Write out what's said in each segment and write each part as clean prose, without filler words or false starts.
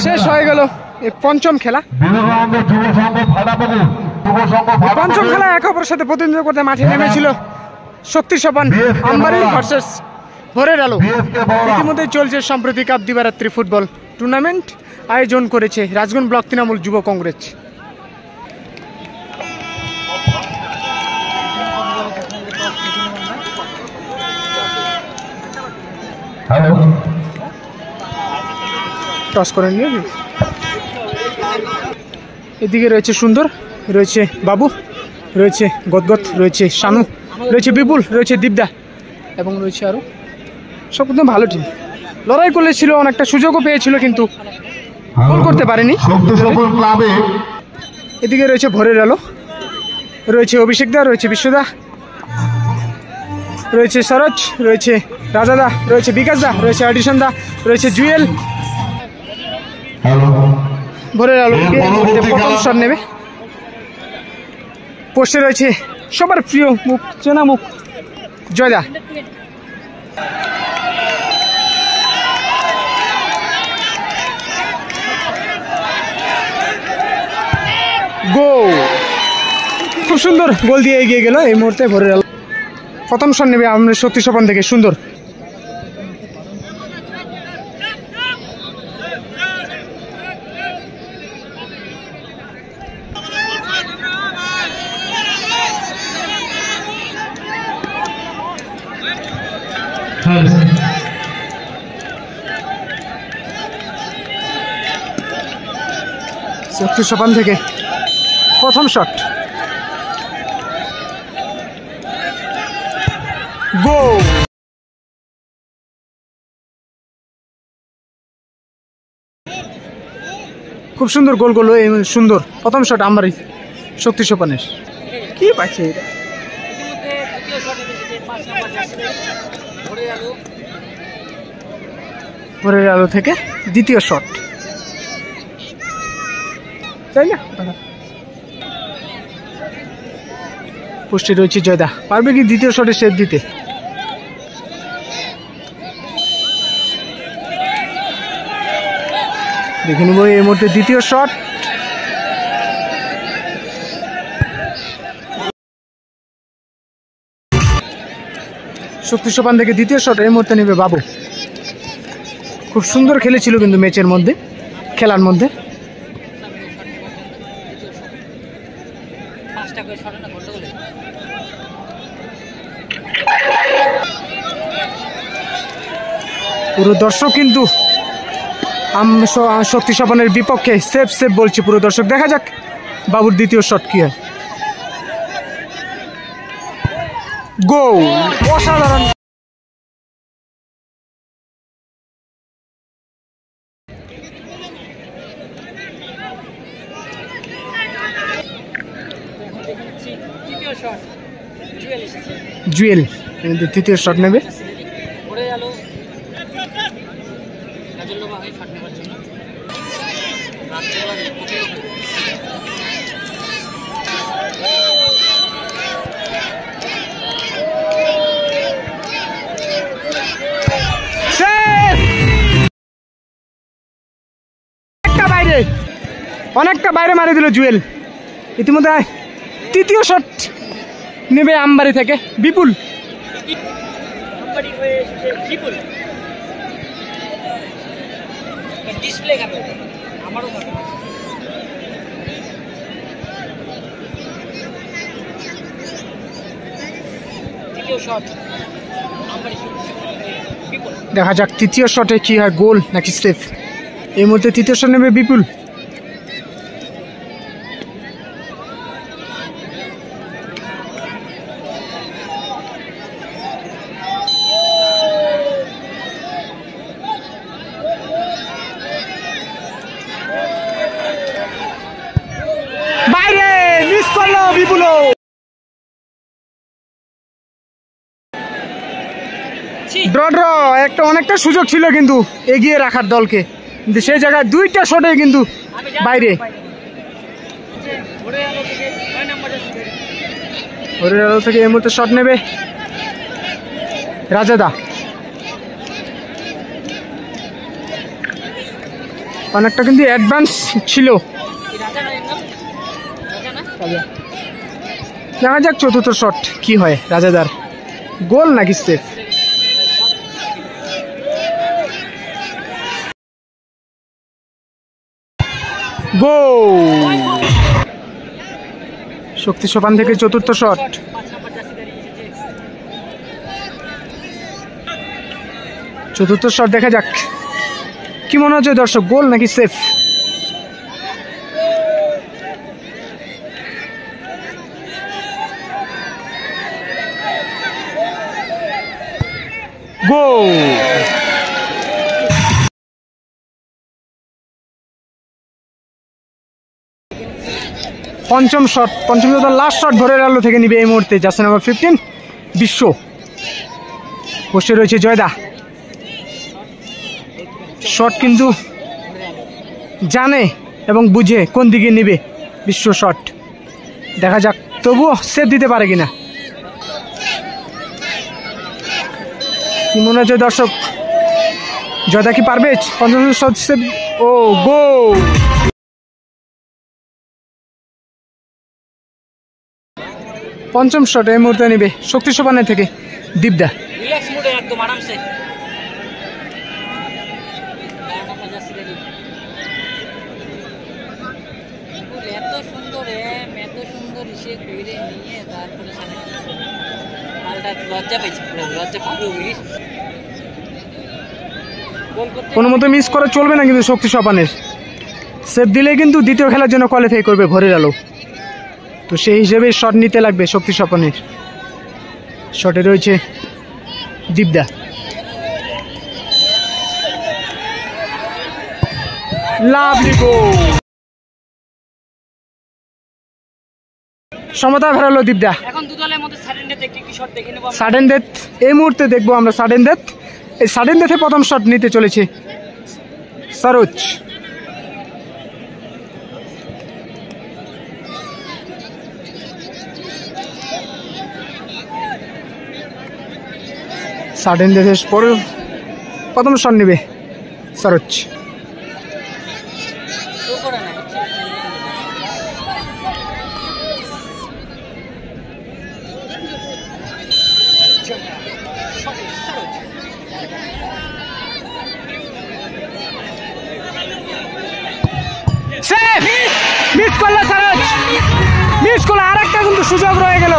শেষ হয়ে গেল এই পঞ্চম খেলা। পঞ্চম খেলা একে অপরের সাথে প্রতিদ্বন্দ্বিতা করতে মাঠে নেমেছিল শক্তি সোপান আমবাড়ি ভার্সেস ভোরের আলো। ইতিমধ্যে চলছে সম্প্রতি কাপ দিবারাত্রি ফুটবল টুর্নামেন্ট আয়োজন করেছে রাজগঞ্জ ব্লক তৃণমূল যুব কংগ্রেস। টস করে নিয়ে এদিকে রয়েছে সুন্দর, রয়েছে বাবু, রয়েছে গদগদ, রয়েছে শানু, রয়েছে বিপুল, রয়েছে দীপদা এবং রয়েছে আরও সব একদম ভালো টিম। লড়াই করেছিল, অনেকটা সুযোগও পেয়েছিল কিন্তু গোল করতে পারেনি। এদিকে রয়েছে ভোরের আলো, রয়েছে অভিষেক দা, রয়েছে বিশ্বদা, রয়েছে সরোজ, রয়েছে রাজাদা, রয়েছে বিকাশ দা, রয়েছে অডিশন দা, রয়েছে জুয়েল। ভোরের আলো প্রথম শট নেবে। পোস্টে রয়েছে সবার প্রিয় মুখ, চেনা মুখ জয়দা। গোল, খুব সুন্দর গোল দিয়ে এগিয়ে গেল এই মুহূর্তে ভোরের আলো। প্রথম শট নেবে আমাদের শক্তি সোপান থেকে সুন্দর। শক্তি সোপান থেকে প্রথম শট, গোল। খুব সুন্দর গোল করলো এই সুন্দর প্রথম শট আমারই শক্তি সোপানের। কি পাচ্ছে এটা? ভোরের আলো থেকে দ্বিতীয় শট, তাই না? পোস্টে রয়েছে জয়দা, পারবে কি দ্বিতীয় শটে সেট দিতে? দেখে নেব এই মুহূর্তে দ্বিতীয় শট, শক্তি সোপান থেকে দ্বিতীয় শট এই মুহূর্তে নেবে বাবু। খুব সুন্দর খেলেছিল কিন্তু ম্যাচের মধ্যে, খেলার মধ্যে। পুরো দর্শক কিন্তু শক্তি সোপানের বিপক্ষে সেফ সেফ বলছি পুরো দর্শক। দেখা যাক বাবুর দ্বিতীয় শট কি হয়। গোল, অসাধারণ। জুয়েল তৃতীয় শট নেবে। অনেকটা বাইরে মারি দিল জুয়েল। ইতিমধ্যে তৃতীয় শট নেবে আমবাড়ি থেকে বিপুল। দেখা যাক তৃতীয় শটে কি হয়, গোল নাকি সেফ। এই মুহূর্তে তৃতীয় শট নেবে বিপুল। বাইরে মিস করলো বিপুল। ড্র একটা অনেকটা সুযোগ ছিল কিন্তু এগিয়ে রাখার দলকে, কিন্তু সেই জায়গায় দুইটা শটে কিন্তু বাইরে। ভোরের আলো থেকে এই মুহূর্তে শট নেবে রাজাদা। অনেকটা কিন্তু অ্যাডভান্স ছিল। দেখা যাক চতুর্থ শট কি হয়, রাজাদার গোল নাকি সেফ। গোল, শক্তি সোপান থেকে চতুর্থ শট। চতুর্থ শট দেখা যাক কি মনে হচ্ছে দর্শক, গোল নাকি সেফ। গোল, পঞ্চম শট, পঞ্চম লাস্ট শট ভোরের আলো থেকে নিবে এই মুহূর্তে জার্সি নাম্বার 15 বিশ্ব। বসে রয়েছে জয়দা, শট কিন্তু জানে এবং বুঝে কোন দিকে নিবে বিশ্ব শট। দেখা যাক তবুও সেভ দিতে পারে কিনা। কি মনে হচ্ছে দর্শক, জয়দা কি পারবে পঞ্চম শট সেভ? ও গোল, পঞ্চম শট এই মুহূর্তে নিবে শক্তি সোপানের থেকে দীপদা। একদম আরামসে এত সুন্দর ইসে করে নিয়ে তারপরে মালটা লজ্জা পাইছে, লজ্জা পাবে। কোনো মতো মিস করা চলবে না কিন্তু শক্তি সোপানের। সেভ দিলে কিন্তু দ্বিতীয় খেলার জন্য কোয়ালিফাই করবে ভোরের আলো, তো সেই হিসেবে শট নিতে লাগবে শক্তি সোপানের। শটে রয়েছে দীপদা, লাভলি গোল, সমতা ফেরালো দীপদা। এখন দুদলের মধ্যে সাডেন ডেথ একটি শট দেখে নেব। সাডেন ডেথ এই মুহূর্তে দেখবো আমরা, সাডেন ডেথ। এই সাডেন ডেথে প্রথম শট নিতে চলেছে সরোজ। সাডেন ডেথের পরে প্রথম শট নেবে সরোজ। মিস করলো সরোজ, মিস করলো। আর একটা কিন্তু সুযোগ রয়ে গেল।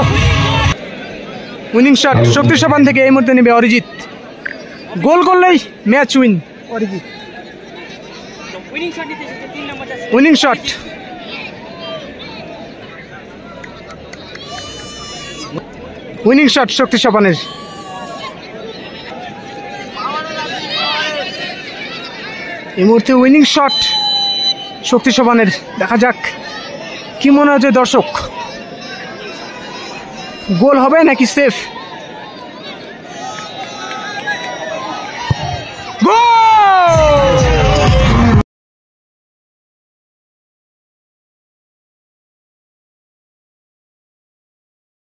উইনিং শট শক্তি সোপান থেকে এই মুহূর্তে নেবে অরিজিৎ। গোল করলেই match win Arijit. Winning shot, winning shot শক্তি সোপানের। এই মুহূর্তে উইনিং শট শক্তি সোপানের। দেখা যাক কি মনে হচ্ছে দর্শক, গোল হবে নাকি সেফ।